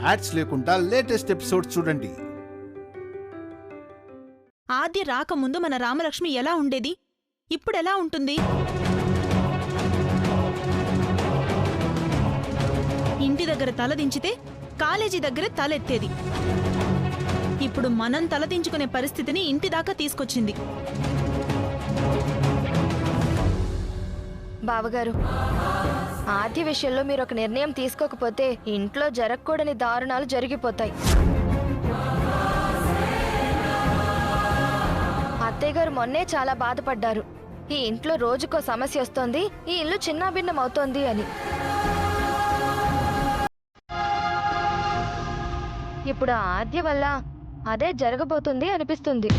Ads లేకుండా latest episodes చూడండి. ఆద్య రాకముందు మన రామలక్ష్మి ఎలా ఉండేది, ఇప్పుడెలా ఉంటుంది? ఇంటి దగ్గర తలదించితే కాలేజీ దగ్గర తలెత్తేది. ఇప్పుడు మనం తలదించుకునే పరిస్థితిని ఇంటిదాకా తీసుకొచ్చింది. బావగారు, ఆద్య విషయంలో మీరు ఒక నిర్ణయం తీసుకోకపోతే ఇంట్లో జరగకూడని దారుణాలు జరిగిపోతాయి. అత్తయ్య గారు మొన్నే చాలా బాధపడ్డారు. ఈ ఇంట్లో రోజుకో సమస్య వస్తోంది, ఈ ఇల్లు చిన్నాభిన్నం అవుతోంది అని. ఇప్పుడు ఆద్య వల్ల అదే జరగబోతుంది అనిపిస్తుంది.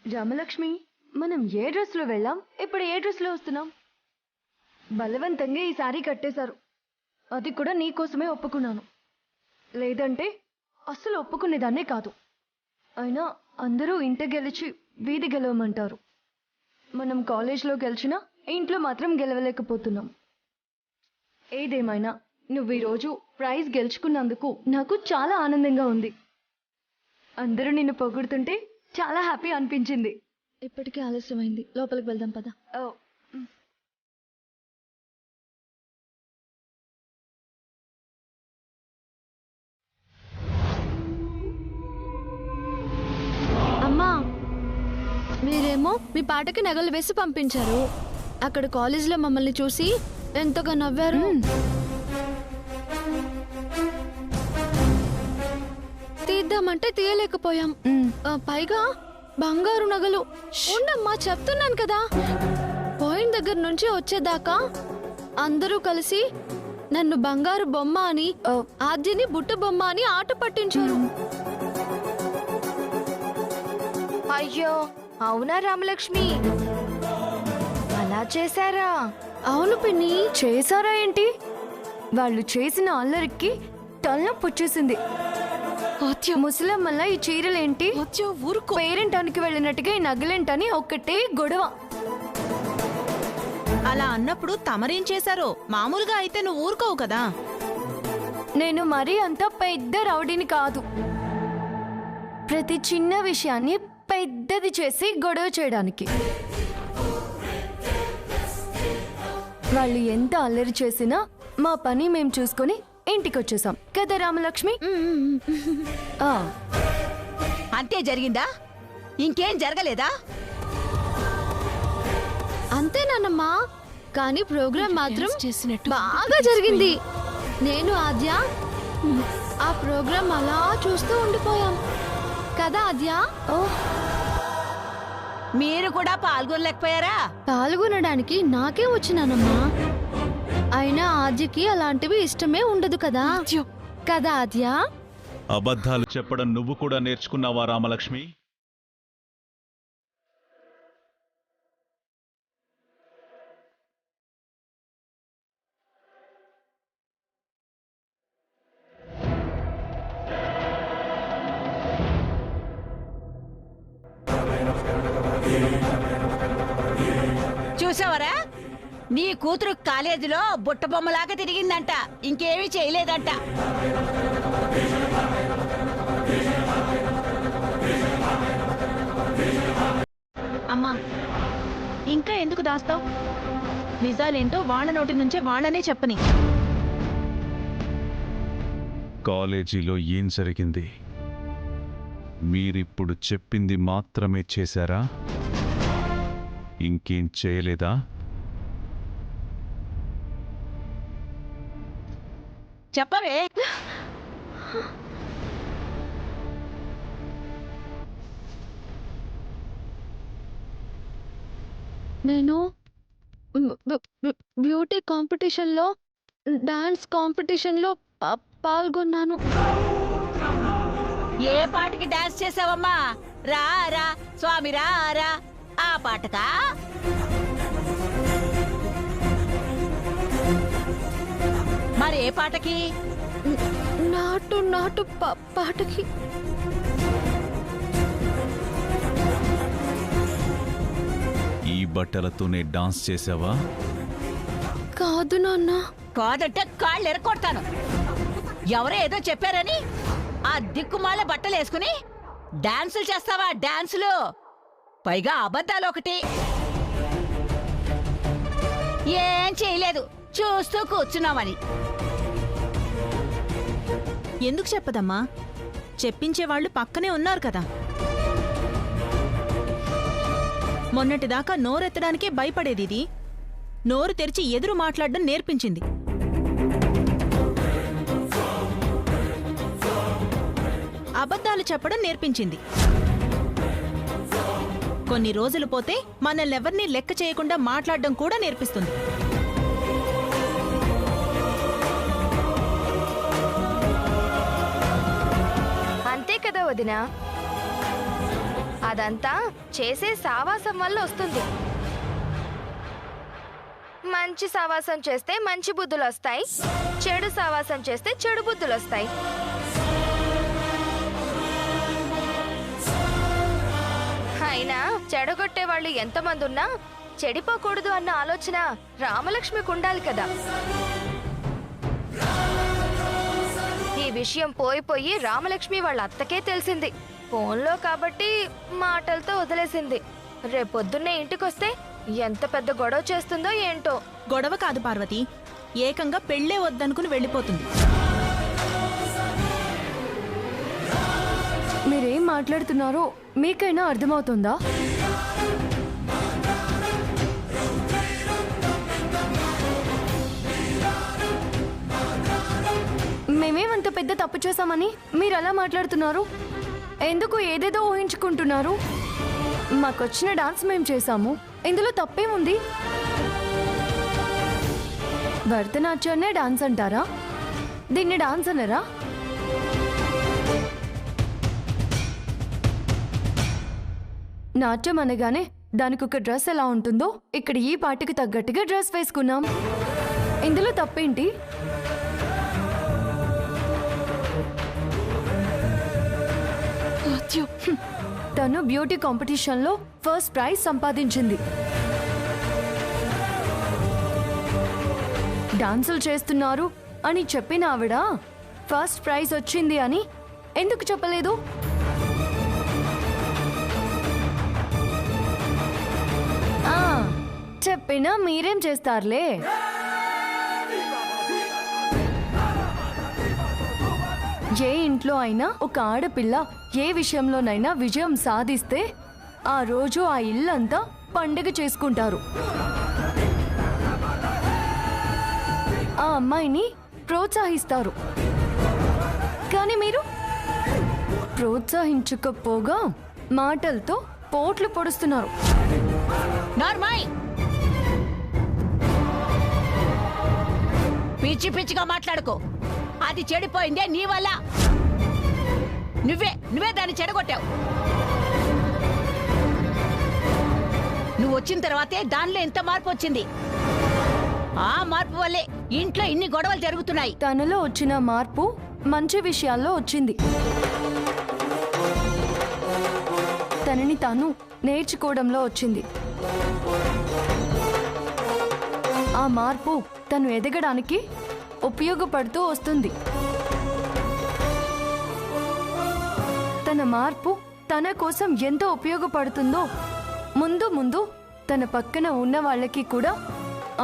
రామలక్ష్మి, మనం ఏ డ్రెస్లో వెళ్ళాం, ఇప్పుడు ఏ డ్రెస్లో వస్తున్నాం? బలవంతంగా ఈ సారీ కట్టేశారు. అది కూడా నీకోసమే ఒప్పుకున్నాను, లేదంటే అస్సలు ఒప్పుకునేదాన్నే కాదు. అయినా అందరూ ఇంట గెలిచి వీధి గెలవమంటారు. మనం కాలేజ్లో గెలిచినా ఇంట్లో మాత్రం గెలవలేకపోతున్నాం. ఏదేమైనా నువ్వు ఈరోజు ప్రైజ్ గెలుచుకున్నందుకు నాకు చాలా ఆనందంగా ఉంది. అందరూ నిన్ను పొగుడుతుంటే చాలా హ్యాపీ అనిపించింది. ఇప్పటికే ఆలస్యమైంది, లోపలికి వెళ్దాం పద. అమ్మా, మీరేమో మీ పాటకి నగలు వేసి పంపించారు. అక్కడ కాలేజీలో మమ్మల్ని చూసి ఎంతగా నవ్వారు. తీద్దామంటే తీయలేకపోయాం. పైగా బంగారు నగలు. ఉండమ్మా, చెప్తున్నాను కదా. పోయిన దగ్గర నుంచి వచ్చేదాకా అందరూ కలిసి నన్ను బంగారు బొమ్మ అని, ఆద్యని బుట్ట బొమ్మ అని ఆట పట్టించారు. అయ్యో, అవునా రామలక్ష్మి? అలా చేశారా? అవును పిన్ని, చేశారా ఏంటి? వాళ్ళు చేసిన అల్లరికి తలనొప్పి వచ్చేసింది. ముసలమ్మల్ల ఈ చీరలేంటి, పేరెంటానికి వెళ్ళినట్టుగా ఈ నగలేంటని ఒక్కటే గొడవ. అలా అన్నప్పుడు తమరేం చేశారో? మామూలుగా అయితే నువ్వు ఊరుకోవు కదా. నేను మరీ అంత పెద్ద రౌడీని కాదు. ప్రతి చిన్న విషయాన్ని పెద్దది చేసి గొడవ చేయడానికి. వాళ్ళు ఎంత అల్లరి చేసినా మా పని మేం చూసుకొని ఇంటికి వచ్చేసాం కదా రామలక్ష్మి? అంతే జరిగిందా? ఇంకేం జరగలేదా? అంతేనానమ్మా, కానీ ప్రోగ్రామ్ మాత్రం బాగా జరిగింది. నేను ఆద్య ఆ ప్రోగ్రామ్ అలా చూస్తూ ఉండిపోయాం కదా ఆద్య? మీరు కూడా పాల్గొనలేకపోయారా? పాల్గొనడానికి నాకే వచ్చినానమ్మా. అయినా ఆద్యకి అలాంటివి ఇష్టమే ఉండదు కదా. కదా ఆద్య? అబద్ధాలు చెప్పడం నువ్వు కూడా నేర్చుకున్నావా రామలక్ష్మి? చూసావరా? నీ కూతురు కాలేజీలో బుట్ట బొమ్మలాగా తిరిగిందంట, ఇంకేమీ చేయలేదంట. అమ్మా, ఇంకా ఎందుకు దాస్తావు? నిజాలేంటో వాళ్ళ నోటి నుంచే వాళ్ళనే చెప్పని. కాలేజీలో ఏం జరిగింది? మీరిప్పుడు చెప్పింది మాత్రమే చేశారా? ఇంకేం చేయలేదా? చెప్పవే. నేను బ్యూటీ కాంపిటీషన్లో డాన్స్ కాంపిటీషన్లో పాల్గొన్నాను. ఏ పాటకి డాన్స్ చేసావమ్మా? రా రా స్వామి రా రా ఆ పాటకా? మరి ఏ పాటకి? నాటు నాటు పాటకి. ఈ బట్టలతోనే డాన్స్ చేసావా? కాదు నాన్న. కాదంటే కాళ్ళు ఎరకొడతాను. ఎవరో ఏదో చెప్పారని ఆ దిక్కుమాల బట్టలు వేసుకుని డాన్సులు చేస్తావా? డాన్సులు, పైగా అబద్ధాలు ఒకటి. ఏం చేయలేదు, చూస్తూ కూర్చున్నామని. ఎందుకు చెప్పదమ్మా? చెప్పించేవాళ్లు పక్కనే ఉన్నారు కదా. మొన్నటిదాకా నోరెత్తడానికే భయపడేది ఇది నోరు తెరిచి ఎదురు మాట్లాడడం నేర్పించింది. అబద్ధాలు చెప్పడం నేర్పించింది. కొన్ని రోజులు పోతే మనల్నెవర్నీ లెక్క చేయకుండా మాట్లాడడం కూడా నేర్పిస్తుంది. అంతే కదా వదినా, అదంతా చేసే సావాసం వల్ల వస్తుంది. మంచి సావాసం చేస్తే మంచి బుద్ధులు వస్తాయి, చెడు సావాసం చేస్తే చెడు బుద్ధులు వస్తాయి. అయినా చెడగొట్టే వాళ్ళు ఎంతమంది ఉన్నా చెడిపోకూడదు అన్న ఆలోచన రామలక్ష్మికి ఉండాలి కదా. ఈ విషయం పోయి రామలక్ష్మి వాళ్ళ అత్తకే తెలిసింది. ఫోన్లో కాబట్టి మాటలతో వదిలేసింది. రేపొద్దున్నే ఇంటికొస్తే ఎంత పెద్ద గొడవ చేస్తుందో ఏంటో. గొడవ కాదు పార్వతి, ఏకంగా పెళ్ళే వద్దనుకుని వెళ్ళిపోతుంది. మీరేం మాట్లాడుతున్నారో మీకైనా అర్థమవుతుందా? మేమేమంత పెద్ద తప్పు చేశామని మీరు అలా మాట్లాడుతున్నారు? ఎందుకు ఏదేదో ఊహించుకుంటున్నారు? మాకొచ్చిన డాన్స్ మేము చేశాము, ఇందులో తప్పేముంది? భరతనాట్యాన్నే డాన్స్ అంటారా? దీన్ని డాన్స్ అనరా? నాట్యం అనగానే దానికి ఒక డ్రెస్ ఎలా ఉంటుందో ఇక్కడ ఈ పాటకి తగ్గట్టుగా డ్రెస్ వేసుకున్నాం. ఇందులో తప్పేంటి? తను బ్యూటీ కాంపిటీషన్లో ఫస్ట్ ప్రైజ్ సంపాదించింది. డాన్సులు చేస్తున్నారు అని చెప్పిన ఆవిడ ఫస్ట్ ప్రైజ్ వచ్చింది అని ఎందుకు చెప్పలేదు? చెప్పినా మీరేం చేస్తారులే. ఏ ఇంట్లో అయినా ఒక ఆడపిల్ల ఏ విషయంలోనైనా విజయం సాధిస్తే ఆ రోజు ఆ ఇల్లంతా పండుగ చేసుకుంటారు. ఆ అమ్మాయిని ప్రోత్సహిస్తారు. కానీ మీరు ప్రోత్సహించకపోగా మాటలతో పోట్లు పొడుస్తున్నారు. నార్మల్ పిచ్చి పిచ్చిగా మాట్లాడుకో. అది చెడిపోయిందే నీ వల్ల. నువ్వే దాన్ని చెడగొట్టావు. నువ్వు వచ్చిన తర్వాతే దానిలో ఎంత మార్పు వచ్చింది. ఆ మార్పు వల్లే ఇంట్లో ఇన్ని గొడవలు జరుగుతున్నాయి. తనలో వచ్చిన మార్పు మంచి విషయాల్లో వచ్చింది. తనని తాను నేర్చుకోవడంలో వచ్చింది. ఆ మార్పు తను ఎదగడానికి ఉపయోగపడుతూ వస్తుంది. తన మార్పు తన కోసం ఎంతో ఉపయోగపడుతుందో ముందు ముందు తన పక్కన ఉన్న వాళ్ళకి కూడా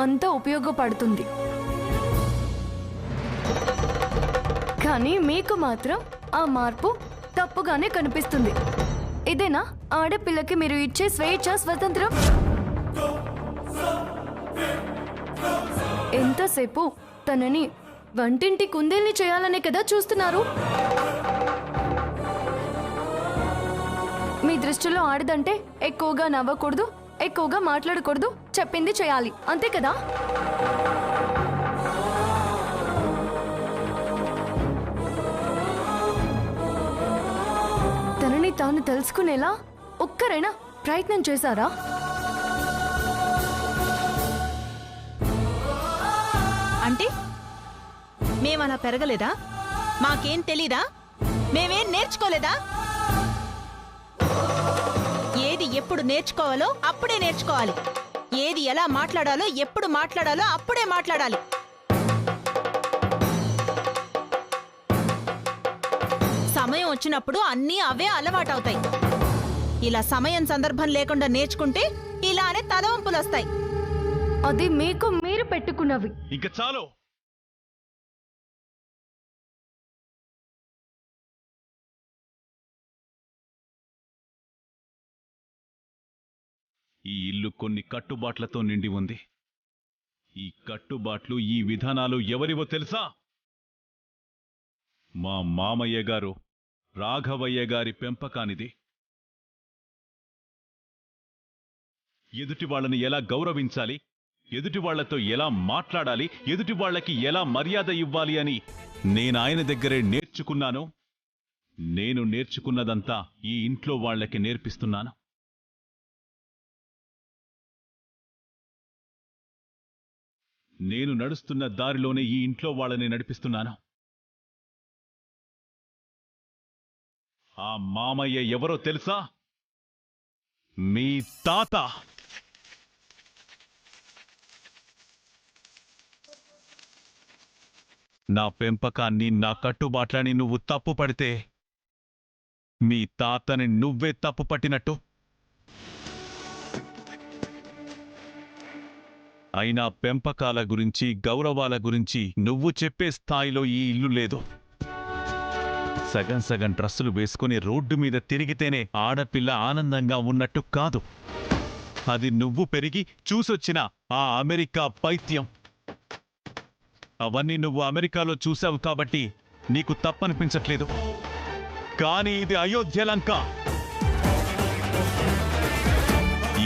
అంత ఉపయోగపడుతుంది. కానీ మీకు మాత్రం ఆ మార్పు తప్పుగానే కనిపిస్తుంది. ఇదేనా ఆడపిల్లకి మీరు ఇచ్చే స్వేచ్ఛ, స్వతంత్రం? ఎంతసేపు తనని వంటింటి కుందేల్ని చేయాలనే కదా చూస్తున్నారు. మీ దృష్టిలో ఆడదంటే ఎక్కువగా నవ్వకూడదు, ఎక్కువగా మాట్లాడకూడదు, చెప్పింది చేయాలి, అంతే కదా? తనని తాను తెలుసుకునేలా ఒక్కరైనా ప్రయత్నం చేశారా? అంటే మేమలా పెరగలేదా? మాకేం తెలీదా? మేమేం నేర్చుకోలేదా? ఏది ఎప్పుడు నేర్చుకోవాలో అప్పుడే నేర్చుకోవాలి. ఏది ఎలా మాట్లాడాలో ఎప్పుడు మాట్లాడాలో అప్పుడే మాట్లాడాలి. సమయం వచ్చినప్పుడు అన్నీ అవే అలవాటవుతాయి. ఇలా సమయం సందర్భం లేకుండా నేర్చుకుంటే ఇలానే తలవంపులొస్తాయి. అది మీకు మీరు పెట్టుకున్నవి. ఇంక చాలు. ఈ ఇల్లు కొన్ని కట్టుబాట్లతో నిండి ఉంది. ఈ కట్టుబాట్లు, ఈ విధానాలు ఎవరివో తెలుసా? మా మామయ్య గారు రాఘవయ్య గారి పెంపకానిది. ఎదుటి వాళ్ళని ఎలా గౌరవించాలి, ఎదుటి వాళ్లతో ఎలా మాట్లాడాలి, ఎదుటి వాళ్ళకి ఎలా మర్యాద ఇవ్వాలి అని నేనాయన దగ్గరే నేర్చుకున్నాను. నేను నేర్చుకున్నదంతా ఈ ఇంట్లో వాళ్ళకి నేర్పిస్తున్నాను. నేను నడుస్తున్న దారిలోనే ఈ ఇంట్లో వాళ్ళని నడిపిస్తున్నాను. ఆ మామయ్య ఎవరో తెలుసా? మీ తాత. నా పెంపకాన్ని, నా కట్టుబాట్లని నువ్వు తప్పు పడితే మీ తాతని నువ్వే తప్పు పట్టినట్టు. అయినా పెంపకాల గురించి, గౌరవాల గురించి నువ్వు చెప్పే స్థాయిలో ఈ ఇల్లు లేదు. సగం సగం డ్రస్సులు వేసుకుని రోడ్డు మీద తిరిగితేనే ఆడపిల్ల ఆనందంగా ఉన్నట్టు కాదు. అది నువ్వు పెరిగి చూసొచ్చిన ఆ అమెరికా పైత్యం. అవన్నీ నువ్వు అమెరికాలో చూశావు కాబట్టి నీకు తప్పనిపించట్లేదు. కానీ ఇది అయోధ్య లంక.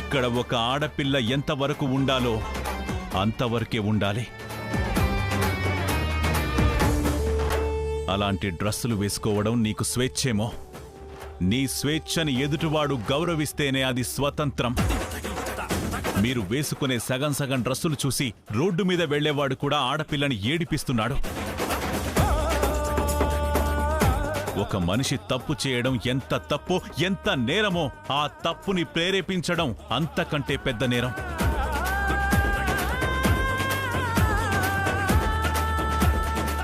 ఇక్కడ ఒక ఆడపిల్ల ఎంతవరకు ఉండాలో అంతవరకే ఉండాలి. అలాంటి డ్రస్సులు వేసుకోవడం నీకు స్వేచ్ఛేమో. నీ స్వేచ్ఛని ఎదుటివాడు గౌరవిస్తేనే అది స్వతంత్రం. మీరు వేసుకునే సగం సగం డ్రస్సులు చూసి రోడ్డు మీద వెళ్లేవాడు కూడా ఆడపిల్లని ఏడిపిస్తున్నాడు. ఒక మనిషి తప్పు చేయడం ఎంత తప్పో, ఎంత నేరమో, ఆ తప్పుని ప్రేరేపించడం అంతకంటే పెద్ద నేరం.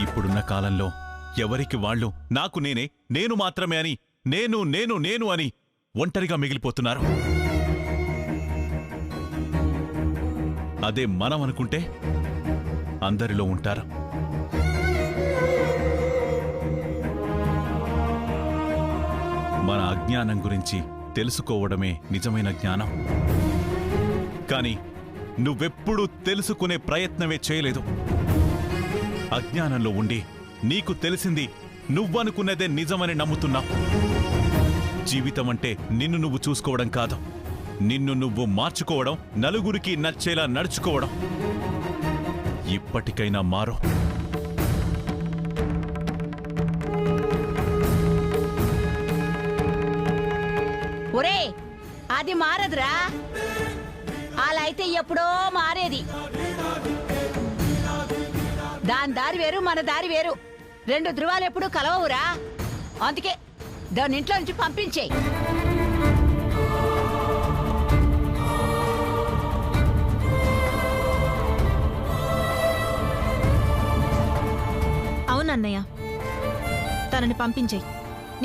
ఇప్పుడున్న కాలంలో ఎవరికి వాళ్ళు నాకు నేనే, నేను మాత్రమే అని, నేను నేను నేను అని ఒంటరిగా మిగిలిపోతున్నారు. అదే మనం అనుకుంటే అందరిలో ఉంటారు. మన అజ్ఞానం గురించి తెలుసుకోవడమే నిజమైన జ్ఞానం. కానీ నువ్వెప్పుడూ తెలుసుకునే ప్రయత్నమే చేయలేదు. అజ్ఞానంలో ఉండి నీకు తెలిసింది నువ్వనుకున్నదే నిజమని నమ్ముతున్నావు. జీవితం అంటే నిన్ను నువ్వు చూసుకోవడం కాదు, నిన్ను నువ్వు మార్చుకోవడం, నలుగురికి నచ్చేలా నడుచుకోవడం. ఇప్పటికైనా మారు. ఒరే, అది మారదురా. అలా అయితే ఎప్పుడో మారేది. దాని దారి వేరు, మన దారి వేరు. రెండు ధృవాలు ఎప్పుడూ కలవవురా. అందుకే దాని ఇంట్లో నుంచి పంపించేయి. అవునన్నయ్య, తనని పంపించేయి.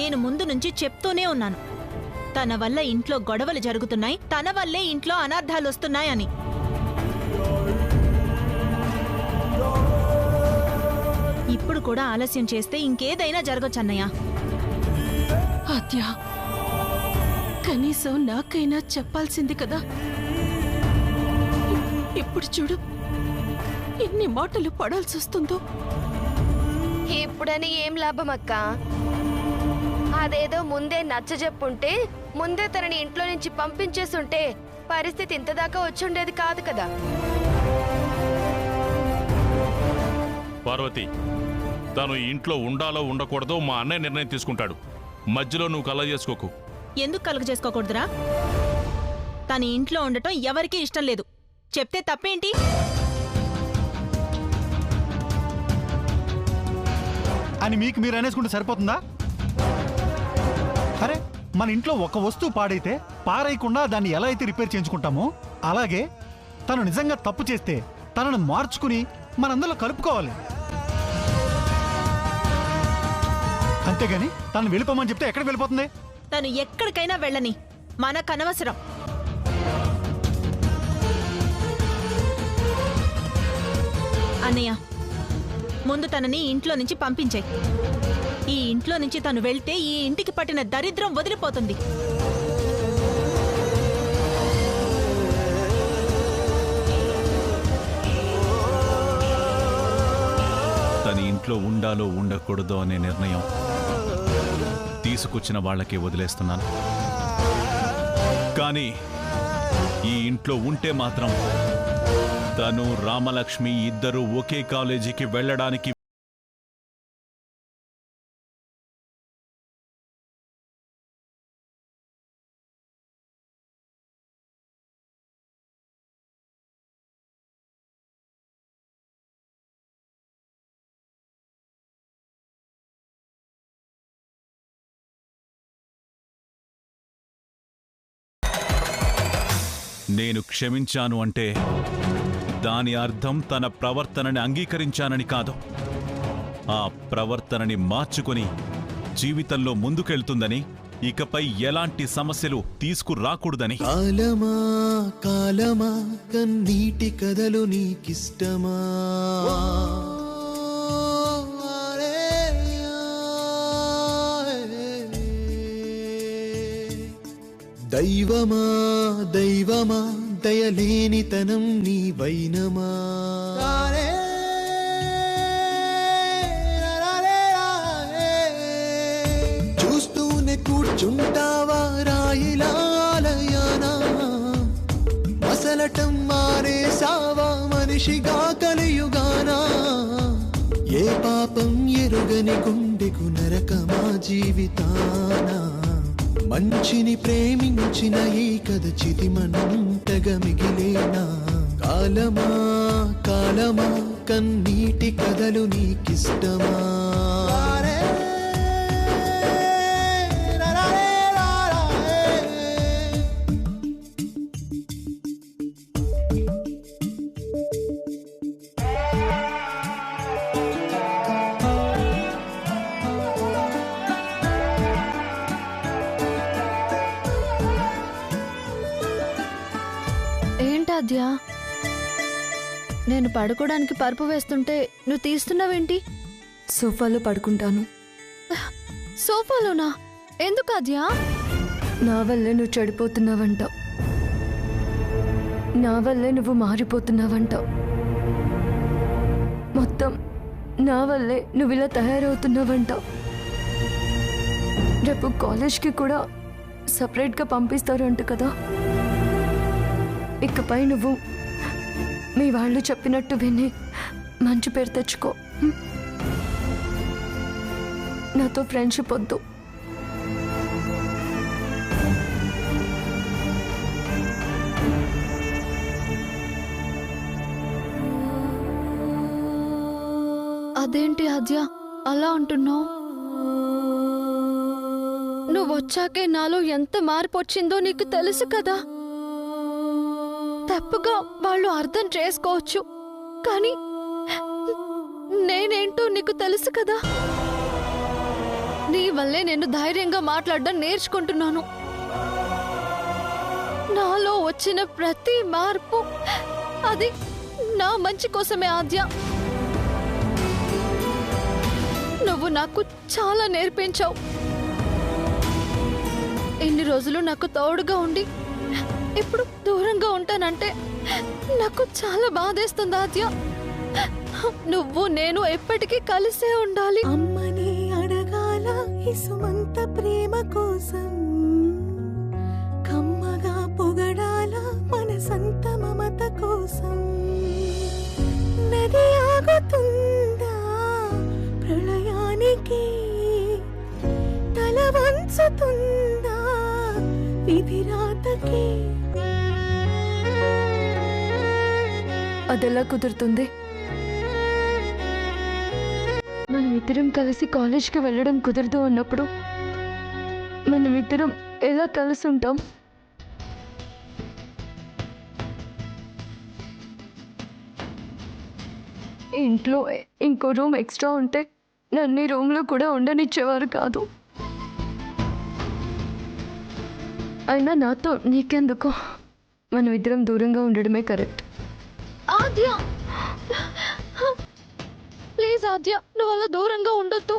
నేను ముందు నుంచి చెప్తూనే ఉన్నాను, తన వల్ల ఇంట్లో గొడవలు జరుగుతున్నాయి, తన వల్లే ఇంట్లో అనర్థాలు వస్తున్నాయని. ఇప్పుడు కూడా ఆలస్యం చేస్తే ఇంకేదైనా జరగచ్చన్నయ్య. ఆద్య, కనీసం నాకైనా చెప్పాల్సింది కదా. ఇప్పుడు చూడు ఎన్ని మాటలు పడాల్సి వస్తుందో. ఇప్పుడని ఏం లాభం అక్క? అదేదో ముందే నచ్చజెప్పుంటే, ముందే తనని ఇంట్లో నుంచి పంపించేస్తుంటే పరిస్థితి ఇంతదాకా వచ్చుండేది కాదు కదా. పార్వతి, తను ఈ ఇంట్లో ఉండాలో ఉండకూడదో మా అన్నయ్య నిర్ణయం తీసుకుంటాడు. మధ్యలో నువ్వు కలగ చేసుకోకు. ఎందుకు కలుగ చేసుకోకూడదురా? తన ఇంట్లో ఉండటం ఎవరికీ ఇష్టం లేదు. చెప్తే తప్పేంటి? అని మీకు మీరు అనేసుకుంటే సరిపోతుందా? అరే, మన ఇంట్లో ఒక వస్తువు పాడైతే పారేయకుండా దాన్ని ఎలా అయితే రిపేర్ చేయించుకుంటామో అలాగే తను నిజంగా తప్పు చేస్తే తనను మార్చుకుని మనందరిలో కలుపుకోవాలి. అంతేగాని తను వెళ్ళిపోమని చెప్తే ఎక్కడికి వెళ్ళిపోతుంది? తను ఎక్కడికైనా వెళ్ళని, మనకనవసరం. అన్నయ్య, ముందు తనని ఇంట్లో నుంచి పంపించేయ్. ఈ ఇంట్లో నుంచి తను వెళ్తే ఈ ఇంటికి పట్టిన దరిద్రం వదిలిపోతుంది. తన ఇంట్లో ఉండాలో ఉండకూడదో అనే నిర్ణయం తీసుకొచ్చిన వాళ్ళకే వదిలేస్తున్నాను. కానీ ఈ ఇంట్లో ఉంటే మాత్రం తను రామలక్ష్మి ఇద్దరూ ఒకే కాలేజీకి వెళ్ళడానికి నేను క్షమించాను అంటే దాని అర్థం తన ప్రవర్తనని అంగీకరించానని కాదు. ఆ ప్రవర్తనని మార్చుకొని జీవితంలో ముందుకెళ్తుందని, ఇకపై ఎలాంటి సమస్యలు తీసుకురాకూడదని. కాలమా కాలమా కన్నీటి కథలు నీకిష్టమా? దైవమా దైవమా దయలేనితనం నీ వైనమా? చూస్తూనే కూర్చుంటావా రాయిలాలయానా? మసలటం మానేసావా మనిషిగా కలియుగానా? ఏ పాపం ఎరుగని గుండెకు నరకమా జీవితానా? మంచిని ప్రేమించిన ఈ కథ చితిమంటగా మిగిలేనా? కాలమా కాలమా కన్నీటి కథలు నీకిష్టమా? ఏంటాద్యా, నేను పడుకోవడానికి పరుపు వేస్తుంటే నువ్వు తీస్తున్నావేంటి? సోఫాలో పడుకుంటాను. సోఫాలోనా? ఎందుకు ఆద్యా? నా వల్లే నువ్వు చెడిపోతున్నావంటావు, నా వల్లే నువ్వు మారిపోతున్నావంటావు, మొత్తం నా వల్లే నువ్వు ఇలా తయారవుతున్నావంటావు. రేపు కాలేజ్కి కూడా సపరేట్గా పంపిస్తారు అంట కదా. ఇకపై నువ్వు మీ వాళ్ళు చెప్పినట్టు విని మంచి పేరు తెచ్చుకో. నాతో ఫ్రెండ్షిప్ వద్దు. అదేంటి ఆద్య అలా అంటున్నావు? నువ్వు వచ్చాకే నాలో ఎంత మార్పు వచ్చిందో నీకు తెలుసు కదా. తప్పుగా వాళ్ళు అర్థం చేసుకోవచ్చు, కానీ నేనేంటో నీకు తెలుసు కదా. నీ వల్లే నేను ధైర్యంగా మాట్లాడడం నేర్చుకుంటున్నాను. నాలో వచ్చిన ప్రతి మార్పు అది నా మంచి కోసమే ఆద్య. నువ్వు నాకు చాలా నేర్పించావు. ఇన్ని రోజులు నాకు తోడుగా ఉండి ఇప్పుడు దూరంగా ఉంటానంటే నాకు చాలా బాధేస్తుంది ఆద్య. నువ్వు నేను ఎప్పటికీ కలిసే ఉండాలి. అమ్మని అడగాల ఇసుమంత ప్రేమ కోసం, కమ్మగా పొగడాల సంత మమత కోసం నది ఆగుతుందా ప్రళయానికి తల వంచుతుందా విధిరాతకి అదెలా కుదురుతుంది? మనమిద్దరం కలిసి కాలేజ్కి వెళ్ళడం కుదరదు అన్నప్పుడు మనమిద్దరం ఎలా కలిసి ఉంటాం? ఇంట్లో ఇంకో రూమ్ ఎక్స్ట్రా ఉంటే నన్ను ఈ రూమ్లో కూడా ఉండనిచ్చేవారు కాదు. అయినా నాతో నీకెందుకు? మనమిద్దరం దూరంగా ఉండడమే కరెక్ట్. ఆద్య, ప్లీజ్ ఆద్య, నువ్వు అలా దూరంగా ఉండొద్దు.